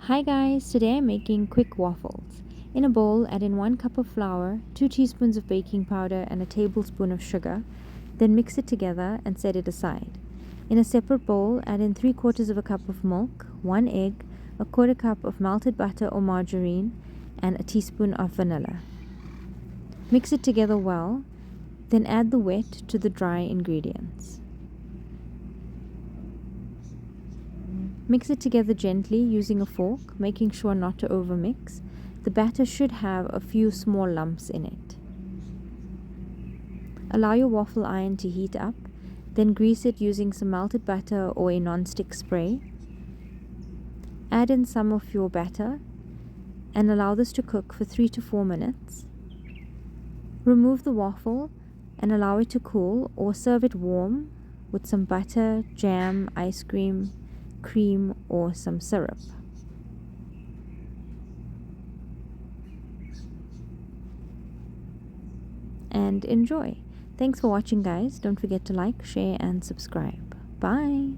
Hi guys, today I'm making quick waffles. In a bowl, add in 1 cup of flour, 2 teaspoons of baking powder and a tablespoon of sugar. Then mix it together and set it aside. In a separate bowl, add in 3/4 of a cup of milk, 1 egg, a 1/4 cup of melted butter or margarine, and a teaspoon of vanilla. Mix it together well, then add the wet to the dry ingredients. Mix it together gently using a fork, making sure not to overmix. The batter should have a few small lumps in it. Allow your waffle iron to heat up, then grease it using some melted butter or a non-stick spray. Add in some of your batter and allow this to cook for 3 to 4 minutes. Remove the waffle and allow it to cool, or serve it warm with some butter, jam, ice cream, or some syrup. And enjoy. Thanks for watching guys. Don't forget to like, share and subscribe. Bye.